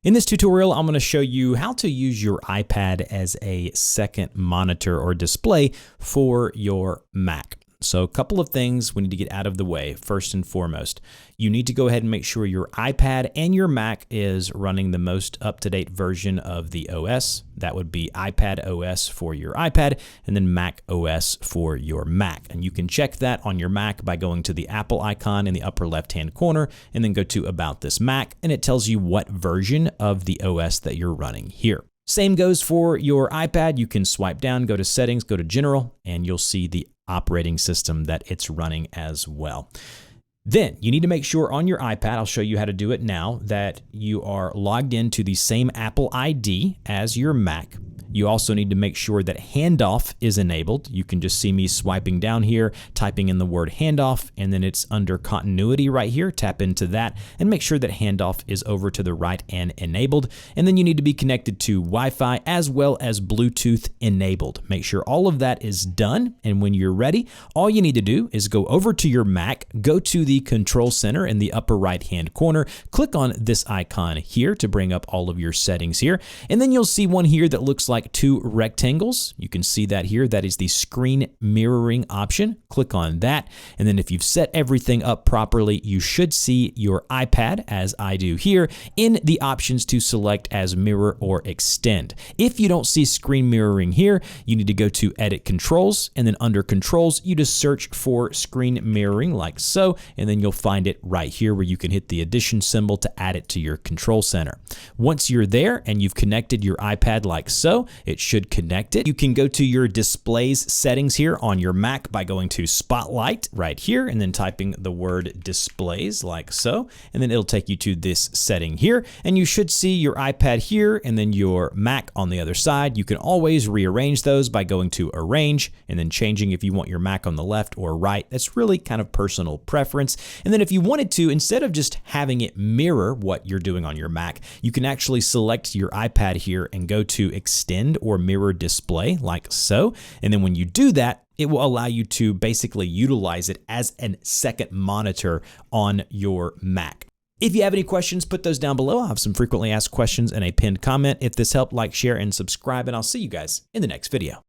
In this tutorial, I'm going to show you how to use your iPad as a second monitor or display for your Mac. So a couple of things we need to get out of the way. First and foremost, you need to go ahead and make sure your iPad and your Mac is running the most up-to-date version of the OS. That would be iPad OS for your iPad and then Mac OS for your Mac. And you can check that on your Mac by going to the Apple icon in the upper left-hand corner and then go to About This Mac, and it tells you what version of the OS that you're running here. Same goes for your iPad. You can swipe down, go to Settings, go to General, and you'll see the operating system that it's running as well. Then you need to make sure on your iPad, I'll show you how to do it now, that you are logged into the same Apple ID as your Mac. You also need to make sure that handoff is enabled. You can just see me swiping down here, typing in the word handoff, and then it's under continuity right here. Tap into that and make sure that handoff is over to the right and enabled. And then you need to be connected to Wi-Fi as well as Bluetooth enabled. Make sure all of that is done. And when you're ready, all you need to do is go over to your Mac, go to the Control Center in the upper right-hand corner, click on this icon here to bring up all of your settings here. And then you'll see one here that looks like two rectangles. You can see that here. That is the screen mirroring option. Click on that. And then if you've set everything up properly, you should see your iPad, as I do here, in the options to select as mirror or extend. If you don't see screen mirroring here, you need to go to Edit Controls, and then under Controls, you just search for screen mirroring like so, and then you'll find it right here where you can hit the addition symbol to add it to your control center. Once you're there and you've connected your iPad like so, it should connect it. You can go to your displays settings here on your Mac by going to Spotlight right here and then typing the word displays like so, and then it'll take you to this setting here, and you should see your iPad here and then your Mac on the other side. You can always rearrange those by going to Arrange and then changing if you want your Mac on the left or right. That's really kind of personal preference. And then if you wanted to, instead of just having it mirror what you're doing on your Mac, you can actually select your iPad here and go to Extend or Mirror Display like so. And then when you do that, it will allow you to basically utilize it as a second monitor on your Mac. If you have any questions, put those down below. I'll have some frequently asked questions and a pinned comment. If this helped, like, share, and subscribe, and I'll see you guys in the next video.